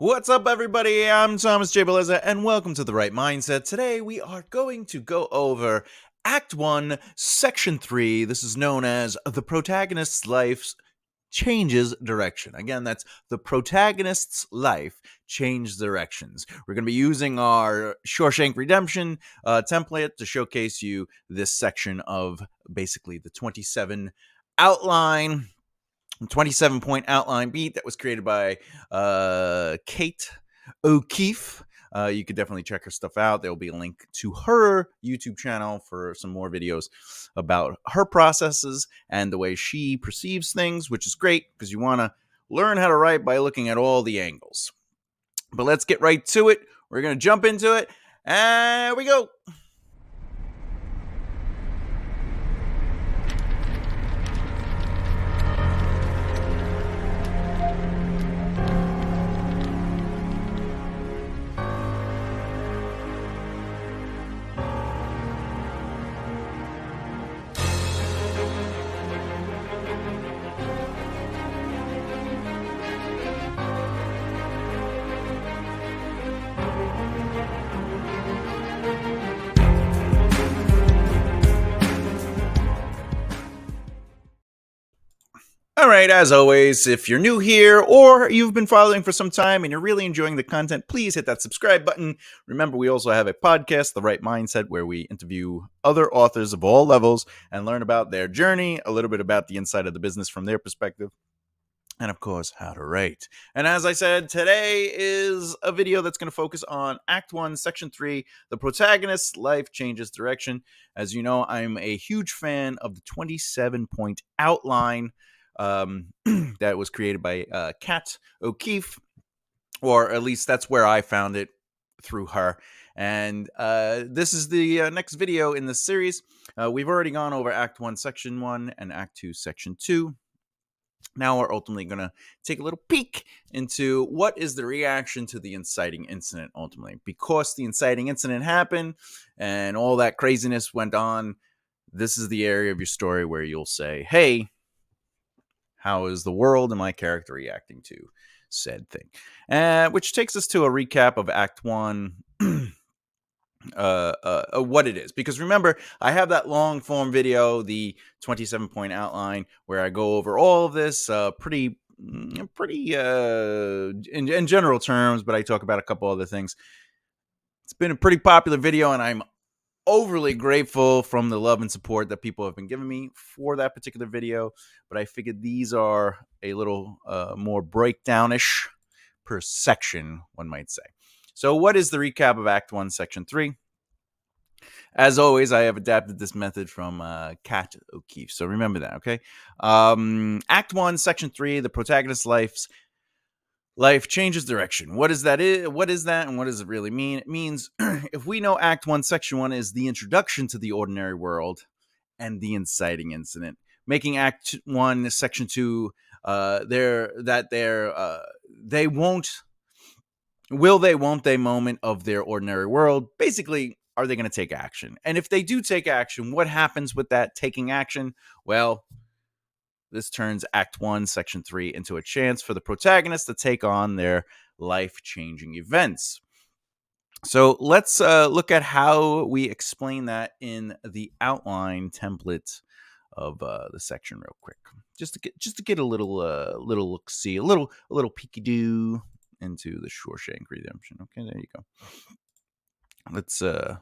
What's up, everybody? I'm Thomas J. Bellezza, and welcome to The Right Mindset. Today, we are going to go over Act 1, Section 3. This is known as The Protagonist's Life Changes Direction. Again, that's The Protagonist's Life Changes Directions. We're going to be using our Shawshank Redemption template to showcase you this section of basically the 27-point outline beat that was created by Kate O'Keefe. You could definitely check her stuff out. There will be a link to her YouTube channel for some more videos about her processes and the way she perceives things, which is great because you want to learn how to write by looking at all the angles. But let's get right to it. We're going to jump into it. And we go. All right, as always, if you're new here or you've been following for some time and you're really enjoying the content, please hit that subscribe button. Remember, we also have a podcast, The Right Mindset, where we interview other authors of all levels and learn about their journey, a little bit about the inside of the business from their perspective, and of course, how to write. And as I said, today is a video that's going to focus on Act 1, Section 3, The Protagonist's Life Changes Direction. As you know, I'm a huge fan of the 27-point outline that was created by Kat O'Keefe, or at least that's where I found it through her. And this is the next video in this series. We've already gone over Act 1, Section 1, and Act 2, Section 2. Now we're ultimately going to take a little peek into what is the reaction to the inciting incident ultimately. Because the inciting incident happened and all that craziness went on, this is the area of your story where you'll say, hey, how is the world and my character reacting to said thing? Which takes us to a recap of Act 1, what it is. Because remember, I have that long form video, the 27-point outline, where I go over all of this pretty in general terms, but I talk about a couple other things. It's been a pretty popular video, and I'm overly grateful from the love and support that people have been giving me for that particular video, but I figured these are a little more breakdownish per section, one might say. So what is the recap of Act 1, Section 3? As always, I have adapted this method from Kat O'Keefe, so remember that, okay? Act 1, Section 3, the protagonist's life changes direction. What is that? What is that, and what does it really mean? It means if we know Act 1, Section 1 is the introduction to the ordinary world and the inciting incident, making Act 1, Section 2, they won't they moment of their ordinary world. Basically, are they going to take action? And if they do take action, what happens with that taking action? Well, this turns Act 1, Section 3 into a chance for the protagonist to take on their life-changing events. So let's look at how we explain that in the outline template of the section real quick, just to get a little look-see, a little peeky-doo into the Shawshank Redemption. Okay, there you go. Let's if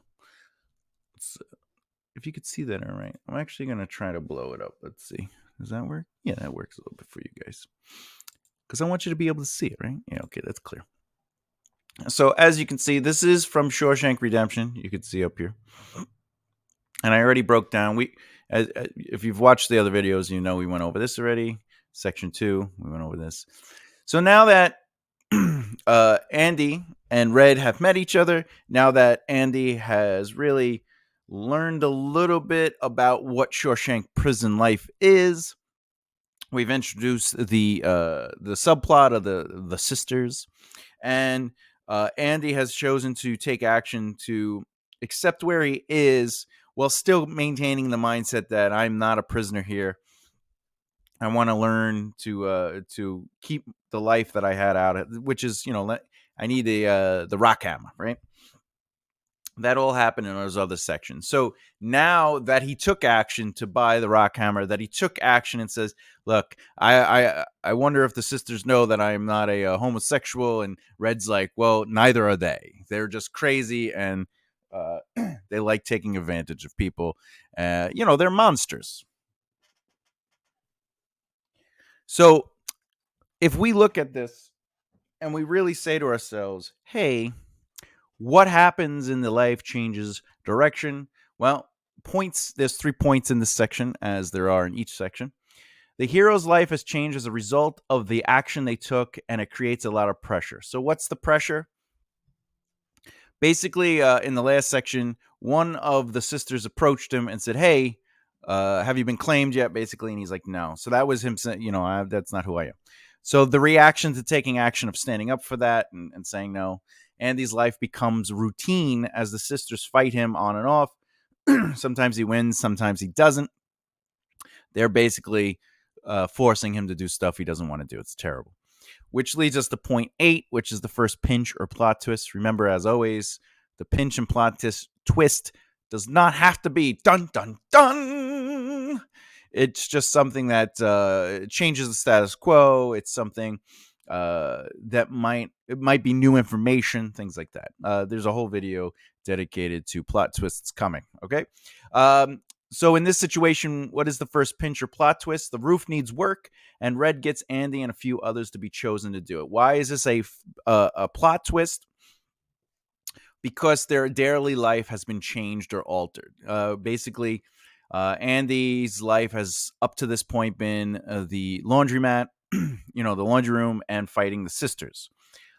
you could see that, all right. I'm actually gonna try to blow it up. Let's see. Does that work? Yeah, that works a little bit for you guys. Because I want you to be able to see it, right? Yeah, okay, that's clear. So as you can see, this is from Shawshank Redemption. You can see up here. And I already broke down. If you've watched the other videos, you know we went over this already. Section 2, we went over this. So now that Andy and Red have met each other, now that Andy has really learned a little bit about what Shawshank prison life is, we've introduced the subplot of the sisters, and Andy has chosen to take action to accept where he is while still maintaining the mindset that I'm not a prisoner here. I want to learn to keep the life that I had out, which is, I need the rock hammer, right? That all happened in those other sections. So now that he took action to buy the rock hammer, that he took action and says, "Look, I wonder if the sisters know that I am not a homosexual." And Red's like, "Well, neither are they. They're just crazy and they like taking advantage of people. They're monsters." So if we look at this and we really say to ourselves, "Hey, what happens in the life changes direction?" Well, points, there's 3 points in this section, as there are in each section. The hero's life has changed as a result of the action they took, and it creates a lot of pressure. So what's the pressure? Basically, in the last section, one of the sisters approached him and said, "Hey, have you been claimed yet?" Basically, and he's like, "No." So that was him saying, "That's not who I am." So the reaction to taking action, of standing up for that and saying no, Andy's life becomes routine as the sisters fight him on and off. Sometimes he wins, sometimes he doesn't. They're basically forcing him to do stuff he doesn't want to do. It's terrible. Which leads us to point 8, which is the first pinch or plot twist. Remember, as always, the pinch and plot twist does not have to be dun dun dun. It's just something that changes the status quo. It's something that might be new information, things like that. There's a whole video dedicated to plot twists coming. Okay. So in this situation, what is the first pinch or plot twist? The roof needs work, and Red gets Andy and a few others to be chosen to do it. Why is this a plot twist? Because their daily life has been changed or altered. Basically, Andy's life has up to this point been the laundromat, the laundry room, and fighting the sisters.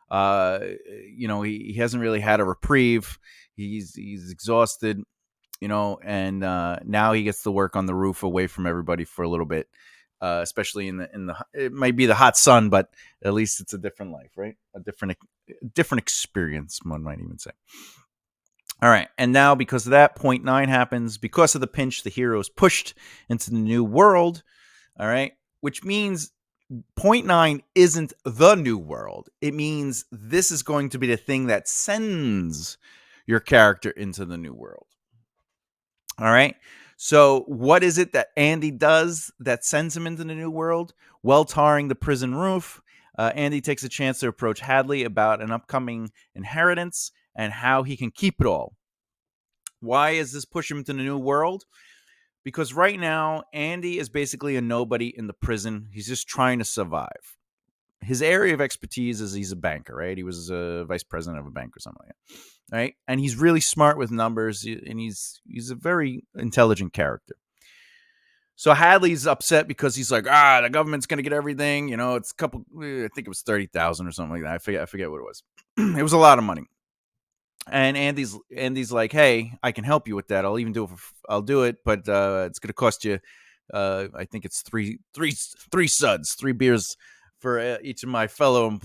He hasn't really had a reprieve. He's exhausted. And now he gets to work on the roof away from everybody for a little bit, especially in the it might be the hot sun, but at least it's a different life, right? A different experience, one might even say. All right, and now because of that, point 9 happens. Because of the pinch, the hero is pushed into the new world. All right, which means point 9 isn't the new world. It means this is going to be the thing that sends your character into the new world. All right. So, what is it that Andy does that sends him into the new world? While tarring the prison roof, Andy takes a chance to approach Hadley about an upcoming inheritance and how he can keep it all. Why is this push him into the new world? Because right now, Andy is basically a nobody in the prison. He's just trying to survive. His area of expertise is he's a banker, right? He was a vice president of a bank or something like that. Right? And he's really smart with numbers, and he's a very intelligent character. So Hadley's upset because he's like, the government's gonna get everything. It's a couple. I think it was 30,000 or something like that. I forget what it was. It was a lot of money. And Andy's like, "Hey, I can help you with that. I'll even do it. I'll do it, but it's gonna cost you. I think it's three suds, 3 beers for each of my fellow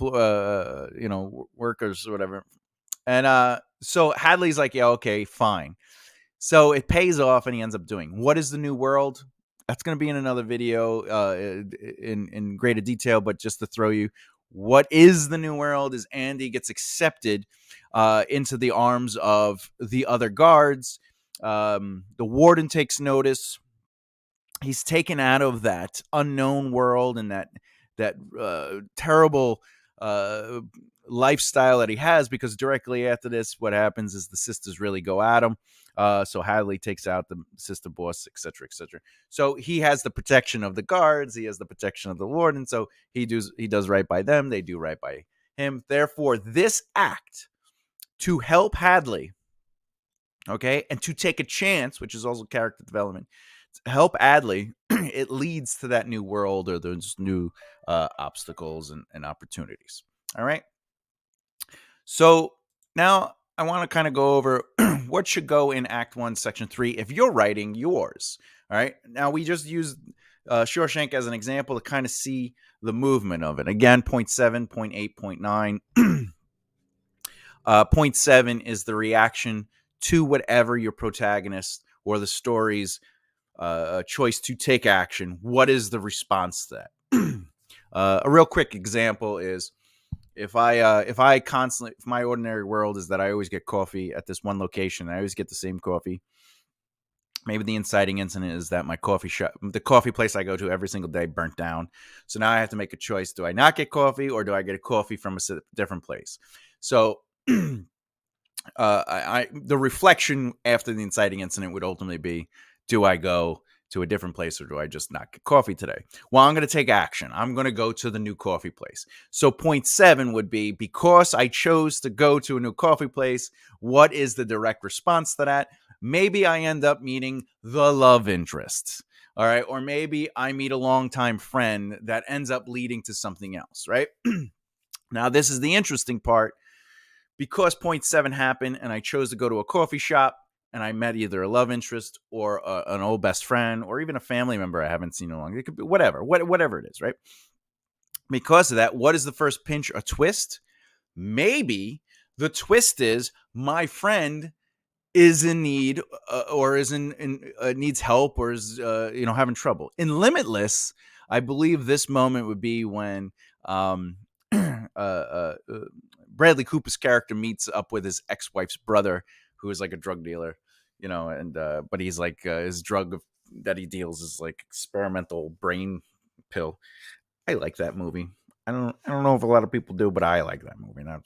workers or whatever." And so Hadley's like, "Yeah, okay, fine." So it pays off, and he ends up doing. What is the new world? That's going to be in another video in greater detail, but just to throw you, what is the new world is Andy gets accepted into the arms of the other guards. The warden takes notice. He's taken out of that unknown world and that terrible lifestyle that he has, because directly after this, what happens is the sisters really go at him. So Hadley takes out the sister boss, etc., etc. So he has the protection of the guards. He has the protection of the warden. So he does right by them. They do right by him. Therefore, this act to help Hadley, okay, and to take a chance, which is also character development, to help Hadley, it leads to that new world or those new obstacles and opportunities. All right. So now I want to kind of go over what should go in Act 1, Section 3 if you're writing yours. All right. Now, we just used Shawshank as an example to kind of see the movement of it. Again, point 7, point 8, point 9. Point 7 is the reaction to whatever your protagonist or the story's a choice to take action, what is the response to that? A real quick example is if my ordinary world is that I always get coffee at this one location, I always get the same coffee. Maybe the inciting incident is that my the coffee place I go to every single day, burnt down. So now I have to make a choice. Do I not get coffee, or do I get a coffee from a different place? So the reflection after the inciting incident would ultimately be, do I go to a different place, or do I just not get coffee today? Well, I'm going to take action. I'm going to go to the new coffee place. So point 7 would be, because I chose to go to a new coffee place, what is the direct response to that? Maybe I end up meeting the love interest. All right. Or maybe I meet a longtime friend that ends up leading to something else. Right. Now, this is the interesting part. Because point 7 happened and I chose to go to a coffee shop and I met either a love interest or an old best friend or even a family member I haven't seen in a long time. It could be whatever it is, right? Because of that, what is the first pinch? A twist? Maybe the twist is my friend is in need or is needs help or is having trouble. In Limitless, I believe this moment would be when Bradley Cooper's character meets up with his ex-wife's brother, who is like a drug dealer, and but he's like his drug that he deals is like experimental brain pill. I like that movie. I don't know if a lot of people do, but I like that movie. All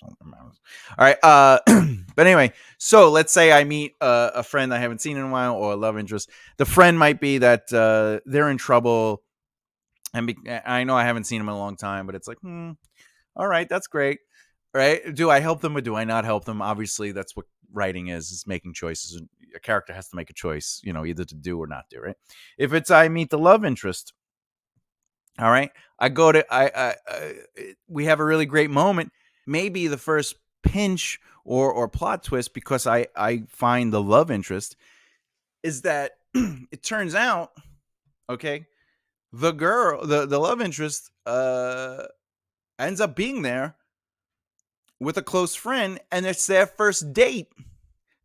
right. But anyway, so let's say I meet a friend I haven't seen in a while or a love interest. The friend might be that they're in trouble, and I know I haven't seen them in a long time, but it's like, all right, that's great. Right? Do I help them or do I not help them? Obviously, that's what writing is making choices. A character has to make a choice, either to do or not do, right? If it's I meet the love interest, all right, we have a really great moment. Maybe the first pinch or plot twist, because I find the love interest, is that it turns out, okay, the girl, the love interest, ends up being there with a close friend, and it's their first date.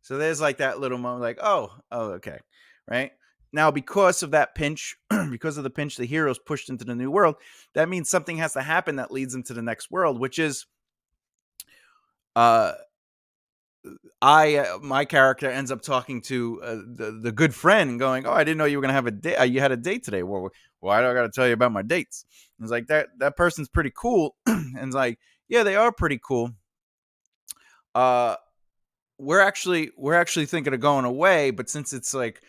So there's like that little moment, like, oh, okay, right? Now, because of that pinch, because of the pinch, the hero's pushed into the new world. That means something has to happen that leads into the next world, which is, my character ends up talking to the good friend, and going, "Oh, I didn't know you were gonna have a date. You had a date today. Well, why do I got to tell you about my dates?" And it's like that person's pretty cool, and it's like, yeah, they are pretty cool. We're actually thinking of going away, but since it's like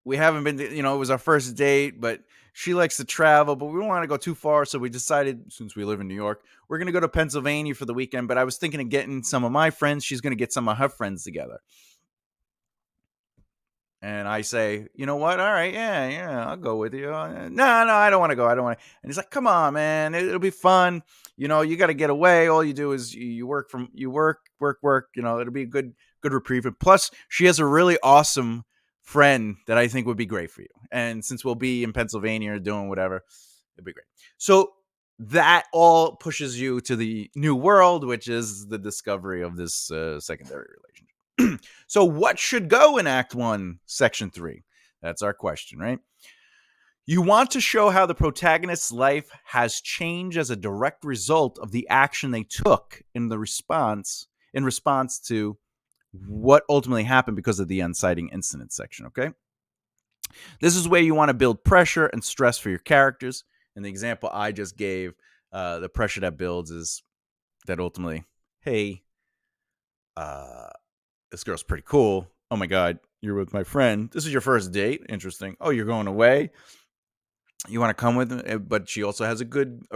we haven't been, it was our first date, but she likes to travel, but we don't want to go too far, so we decided, since we live in New York, we're going to go to Pennsylvania for the weekend. But I was thinking of getting some of my friends. She's going to get some of her friends together. And I say, you know what? All right, yeah, I'll go with you. No, I don't want to go. I don't want to. And he's like, come on, man, it'll be fun. You got to get away. All you do is you work. It'll be a good reprieve. And plus, she has a really awesome friend that I think would be great for you. And since we'll be in Pennsylvania doing whatever, it'd be great. So that all pushes you to the new world, which is the discovery of this secondary relationship. So what should go in Act 1, Section 3? That's our question, right? You want to show how the protagonist's life has changed as a direct result of the action they took in response to what ultimately happened because of the inciting incident section, okay? This is where you want to build pressure and stress for your characters. And the example I just gave, the pressure that builds is that ultimately, hey, this girl's pretty cool. Oh my God, you're with my friend. This is your first date. Interesting. Oh, you're going away. You want to come with me? But she also has a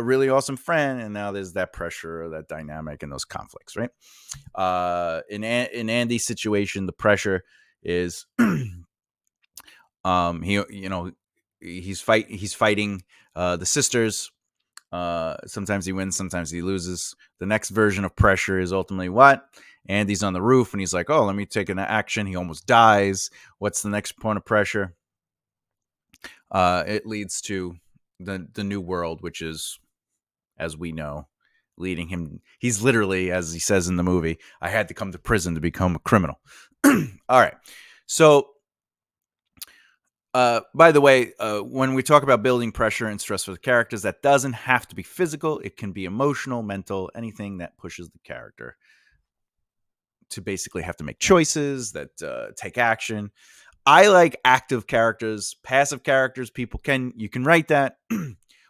really awesome friend. And now there's that pressure, that dynamic, and those conflicts, right? In Andy's situation, the pressure is, he's fighting the sisters. Sometimes he wins, sometimes he loses. The next version of pressure is ultimately what? Andy's on the roof and he's like, oh, let me take an action. He almost dies. What's the next point of pressure? It leads to the new world, which is, as we know, leading him. He's literally, as he says in the movie, I had to come to prison to become a criminal. All right. So By the way, when we talk about building pressure and stress for the characters, that doesn't have to be physical. It can be emotional, mental, anything that pushes the character to basically have to make choices that take action. I like active characters. Passive characters, you can write that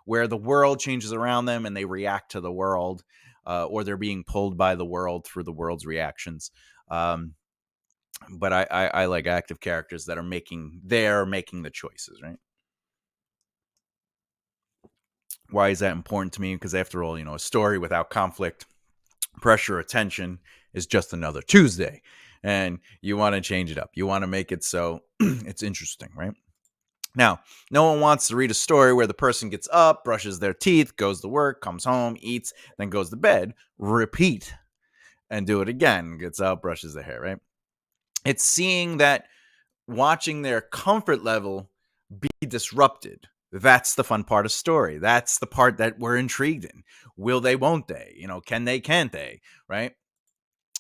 where the world changes around them and they react to the world, or they're being pulled by the world through the world's reactions. Um, but I like active characters that are making the choices, right? Why is that important to me? Because after all, a story without conflict, pressure, or tension is just another Tuesday, and you want to change it up. You want to make it so it's interesting, right? Now, no one wants to read a story where the person gets up, brushes their teeth, goes to work, comes home, eats, then goes to bed, repeat, and do it again. Gets up, brushes their hair, right? It's seeing that watching their comfort level be disrupted. That's the fun part of story. That's the part that we're intrigued in. Will they, won't they? Can they, can't they? Right?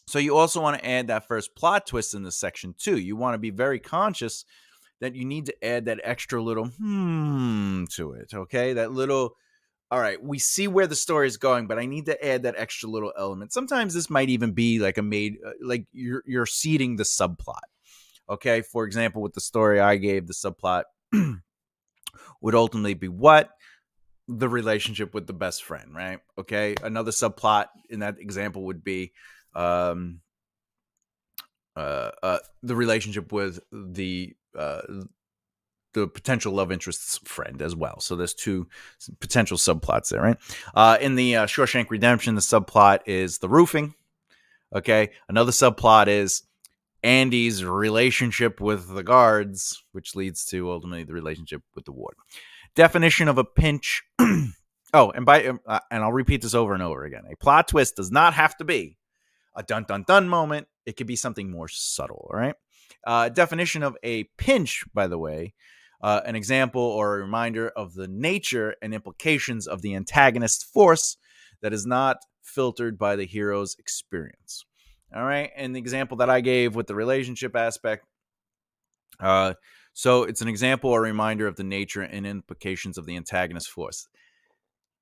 So you also want to add that first plot twist in this section too. You want to be very conscious that you need to add that extra little to it. Okay. That little, all right, we see where the story is going, but I need to add that extra little element. Sometimes this might even be like like you're seeding the subplot. Okay. For example, with the story I gave, the subplot would ultimately be what? The relationship with the best friend, right? Okay. Another subplot in that example would be um, the relationship with the potential love interest's friend as well. So there's two potential subplots there, right? In the Shawshank Redemption, the subplot is the roofing. Okay. Another subplot is Andy's relationship with the guards, which leads to ultimately the relationship with the ward. Definition of a pinch. Oh, and I'll repeat this over and over again. A plot twist does not have to be a dun dun dun moment. It could be something more subtle. All right. Definition of a pinch, by the way, an example or a reminder of the nature and implications of the antagonist force that is not filtered by the hero's experience. All right. And the example that I gave with the relationship aspect. So it's an example or reminder of the nature and implications of the antagonist force.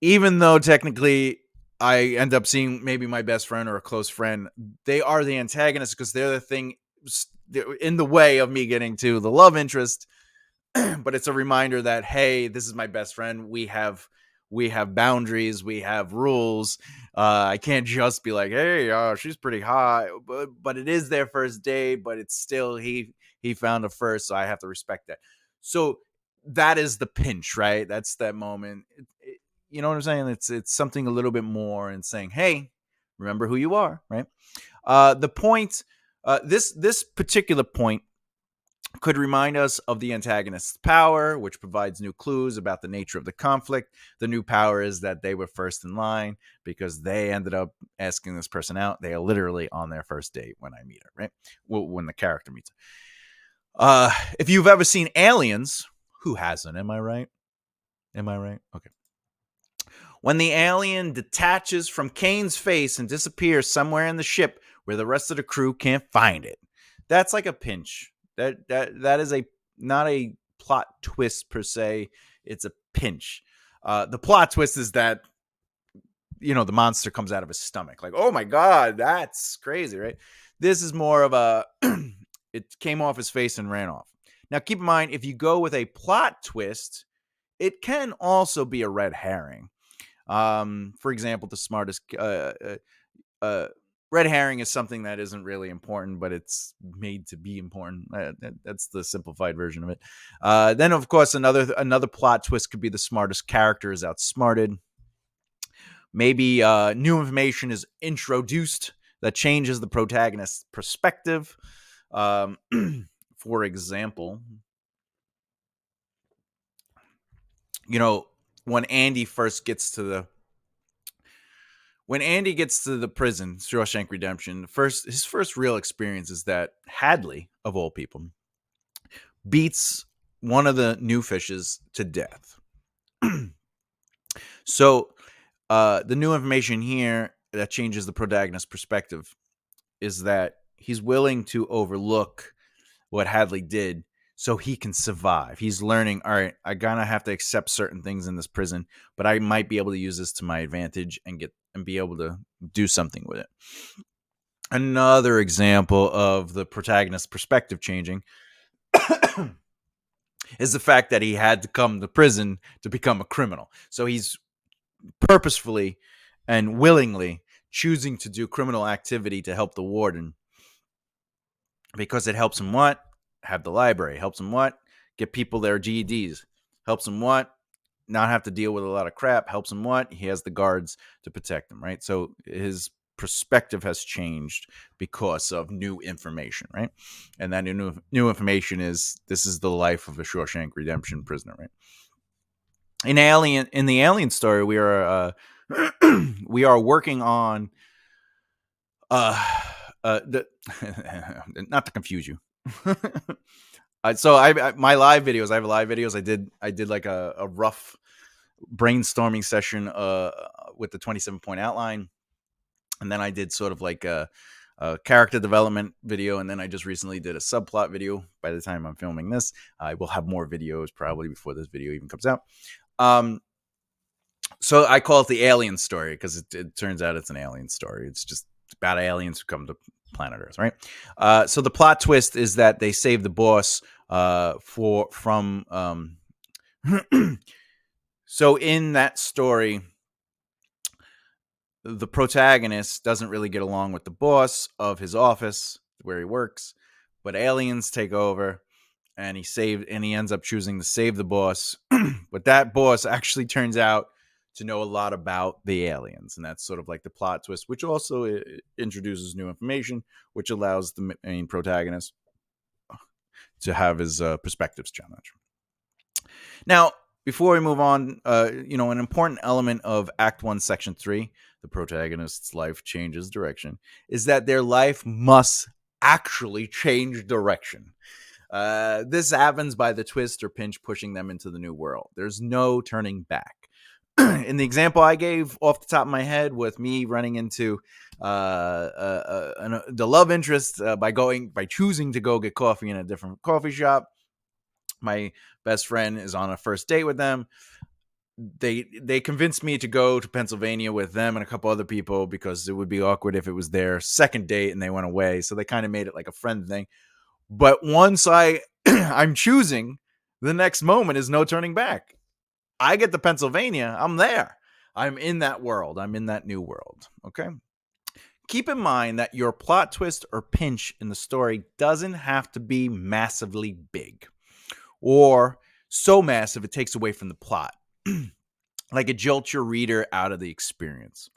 Even though technically I end up seeing maybe my best friend or a close friend, they are the antagonist because they're the thing in the way of me getting to the love interest. But it's a reminder that, hey, this is my best friend. We have boundaries, we have rules. I can't just be like, hey, she's pretty hot, but it is their first date, but it's still he found her first, so I have to respect that. So that is the pinch, right? That's that moment. You know what I'm saying? It's something a little bit more and saying, hey, remember who you are, right? The point, this particular point could remind us of the antagonist's power, which provides new clues about the nature of the conflict. The new power is that they were first in line because they ended up asking this person out. They are literally on their first date when I meet her, right? Well, when the character meets her. If you've ever seen Aliens, who hasn't? Am I right? Am I right? Okay. When the alien detaches from Kane's face and disappears somewhere in the ship where the rest of the crew can't find it. That's like a pinch. That is a not a plot twist per se. It's a pinch. The plot twist is that the monster comes out of his stomach. Like, oh my god, that's crazy, right? This is more of a it came off his face and ran off. Now, keep in mind, if you go with a plot twist, it can also be a red herring. For example, the smartest red herring is something that isn't really important, but it's made to be important. That's the simplified version of it. Then, of course, another plot twist could be the smartest character is outsmarted. Maybe new information is introduced that changes the protagonist's perspective. For example, when Andy gets to the prison, Shawshank Redemption, his first real experience is that Hadley, of all people, beats one of the new fishes to death. So the new information here that changes the protagonist's perspective is that he's willing to overlook what Hadley did so he can survive. He's learning, all right, I gotta have to accept certain things in this prison, but I might be able to use this to my advantage and be able to do something with it. Another example of the protagonist's perspective changing is the fact that he had to come to prison to become a criminal. So he's purposefully and willingly choosing to do criminal activity to help the warden, because it helps him what? Have the library. Helps him what? Get people their GEDs. Helps him what? Not have to deal with a lot of crap. Helps him what? He has the guards to protect him, right? So his perspective has changed because of new information, right? And that new information is, this is the life of a Shawshank Redemption prisoner, right? In the Alien story, we are we are working on the not to confuse you. So my live videos, I have live videos. I did like a rough brainstorming session with the 27-point outline, and then I did sort of like a character development video, and then I just recently did a subplot video. By the time I'm filming this, I will have more videos probably before this video even comes out. So I call it the alien story because it turns out it's an alien story. It's just about aliens who come to planet Earth, right? So the plot twist is that they save the boss from. So in that story, the protagonist doesn't really get along with the boss of his office where he works, but aliens take over, and he ends up choosing to save the boss. But that boss actually turns out to know a lot about the aliens, and that's sort of like the plot twist, which also introduces new information, which allows the main protagonist to have his perspectives challenged. Now, before we move on, an important element of Act 1, Section 3, the protagonist's life changes direction, is that their life must actually change direction. This happens by the twist or pinch pushing them into the new world. There's no turning back. In the example I gave off the top of my head with me running into the love interest by choosing to go get coffee in a different coffee shop, my best friend is on a first date with them. They convinced me to go to Pennsylvania with them and a couple other people because it would be awkward if it was their second date and they went away. So they kind of made it like a friend thing. But once I'm choosing, the next moment is no turning back. I get to Pennsylvania, I'm there. I'm in that world. I'm in that new world. Okay. Keep in mind that your plot twist or pinch in the story doesn't have to be massively big or so massive it takes away from the plot. Like it jolts your reader out of the experience.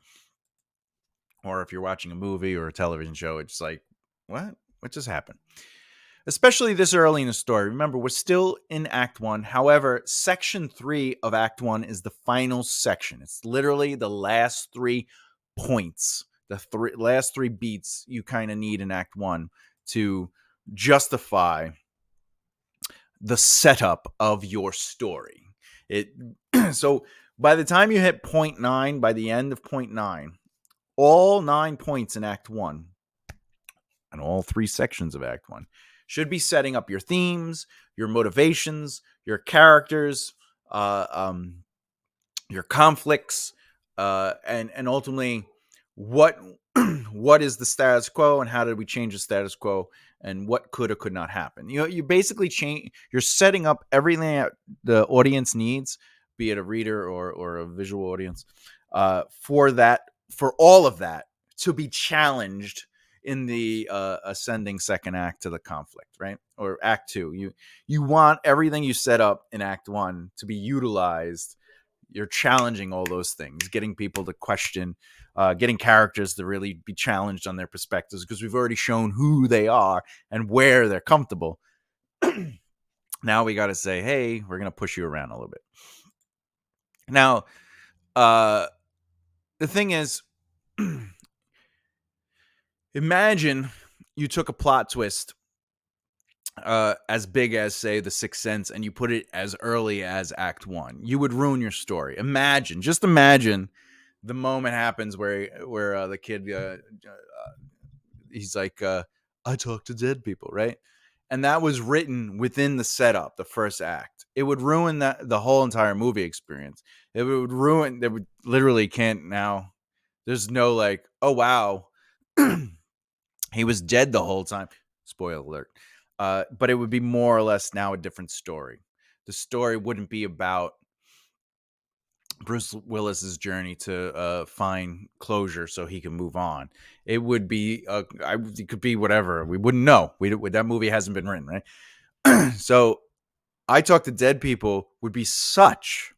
Or if you're watching a movie or a television show, it's like, what? What just happened? Especially this early in the story. Remember, we're still in Act 1. However, Section 3 of Act 1 is the final section. It's literally the last 3 points, last 3 beats you kind of need in Act 1 to justify the setup of your story. So by the time you hit point 9, by the end of point 9, all 9 points in Act 1 and all 3 sections of Act 1 should be setting up your themes, your motivations, your characters, your conflicts, and ultimately what is the status quo and how did we change the status quo and what could or could not happen. You basically you're setting up everything that the audience needs, be it a reader or a visual audience, for all of that to be challenged in the ascending second act to the conflict, right? Or Act 2. You want everything you set up in Act 1 to be utilized. You're challenging all those things, getting people to question, getting characters to really be challenged on their perspectives, because we've already shown who they are and where they're comfortable. Now we got to say, hey, we're going to push you around a little bit. Now, the thing is, imagine you took a plot twist as big as, say, The Sixth Sense, and you put it as early as Act 1. You would ruin your story. Just imagine the moment happens where the kid, he's like, I talk to dead people, right? and that was written within the setup, the first act, it would ruin the whole entire movie experience. It would ruin. They would literally can't now. There's no like, oh wow, he was dead the whole time. Spoiler alert. But it would be more or less now a different story. The story wouldn't be about Bruce Willis's journey to find closure so he can move on. It would be, it could be whatever. We wouldn't know. That movie hasn't been written, right? So I Talk to Dead People would be such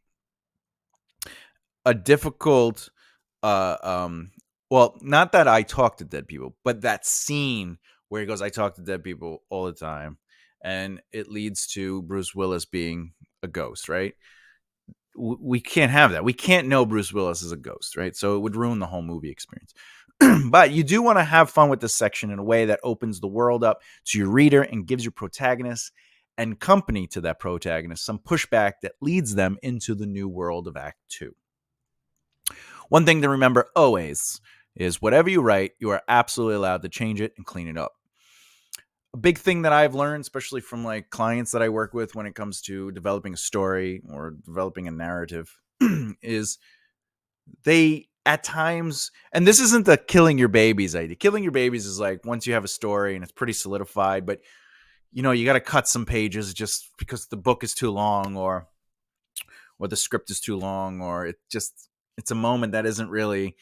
a difficult, uh, um, well, not that I talk to dead people, but that scene where he goes, I talk to dead people all the time. And it leads to Bruce Willis being a ghost, right? We can't have that. We can't know Bruce Willis is a ghost, right? So it would ruin the whole movie experience. But you do want to have fun with this section in a way that opens the world up to your reader and gives your protagonist and company to that protagonist some pushback that leads them into the new world of Act 2. One thing to remember always is whatever you write, you are absolutely allowed to change it and clean it up. A big thing that I've learned, especially from like clients that I work with when it comes to developing a story or developing a narrative, is they at times, and this isn't the killing your babies idea. Killing your babies is like once you have a story and it's pretty solidified, but you know, you got to cut some pages just because the book is too long or the script is too long, or it's a moment that isn't really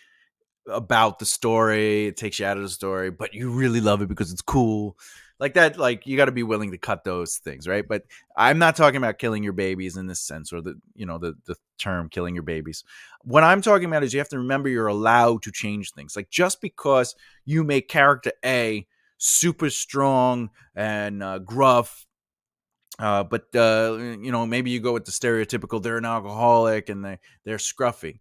about the story. It takes you out of the story, but you really love it because it's cool. Like that, like you got to be willing to cut those things, right? But I'm not talking about killing your babies in this sense, or the term killing your babies. What I'm talking about is you have to remember you're allowed to change things. Like just because you make character A super strong and gruff, but maybe you go with the stereotypical, they're an alcoholic and they're scruffy.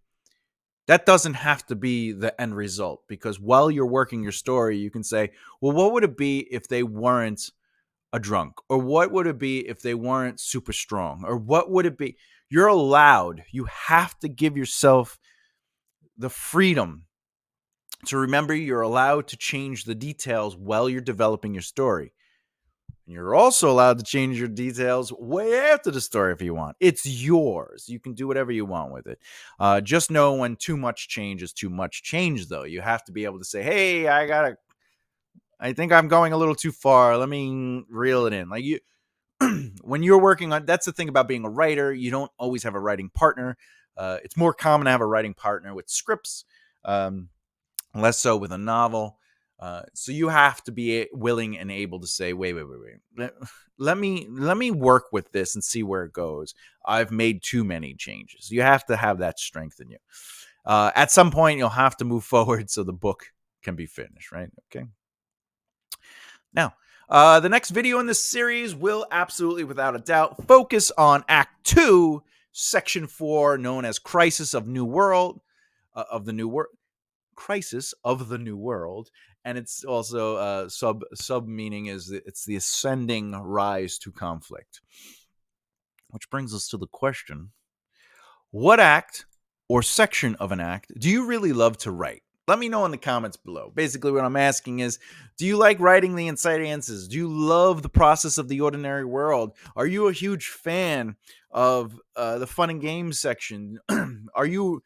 That doesn't have to be the end result, because while you're working your story, you can say, well, what would it be if they weren't a drunk? Or what would it be if they weren't super strong? Or what would it be? You're allowed. You have to give yourself the freedom to remember you're allowed to change the details while you're developing your story. You're also allowed to change your details way after the story if you want. It's yours. You can do whatever you want with it. Just know when too much change is too much change, though. You have to be able to say, hey, I think I'm going a little too far. Let me reel it in. Like you, when you're working on, that's the thing about being a writer. You don't always have a writing partner. It's more common to have a writing partner with scripts, less so with a novel. So you have to be willing and able to say, wait. Let me work with this and see where it goes. I've made too many changes. You have to have that strength in you. At some point, you'll have to move forward so the book can be finished, right? Okay. Now, the next video in this series will absolutely, without a doubt, focus on Act 2, Section 4, known as Crisis of New World, Crisis of the New World, and it's also sub meaning is it's the ascending rise to conflict. Which brings us to the question: what act or section of an act do you really love to write? Let me know in the comments below. Basically, what I'm asking is, do you like writing the inside answers? Do you love the process of the ordinary world? Are you a huge fan of the fun and games section? Are you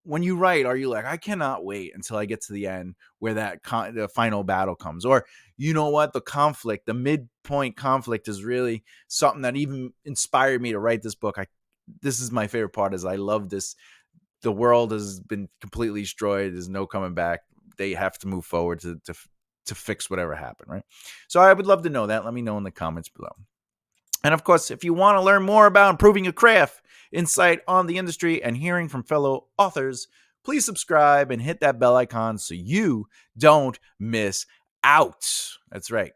when you write, are you like, I cannot wait until I get to the end where the final battle comes? Or, you know what, the midpoint conflict is really something that even inspired me to write this book. This is my favorite part, is I love this. The world has been completely destroyed. There's no coming back. They have to move forward to fix whatever happened, right? So I would love to know that. Let me know in the comments below. And of course, if you want to learn more about improving your craft, insight on the industry, and hearing from fellow authors, please subscribe and hit that bell icon so you don't miss out. That's right.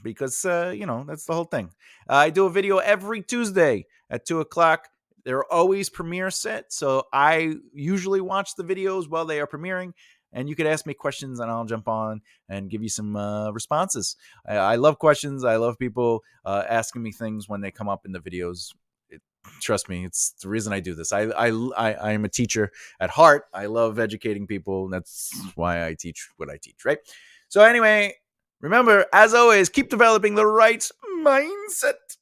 Because, that's the whole thing. I do a video every Tuesday at 2 o'clock. They're always premiere set, so I usually watch the videos while they are premiering, and you could ask me questions, and I'll jump on and give you some responses. I love questions. I love people asking me things when they come up in the videos. Trust me, it's the reason I do this. I am a teacher at heart. I love educating people. That's why I teach what I teach, right? So anyway, Remember, as always, keep developing the right mindset.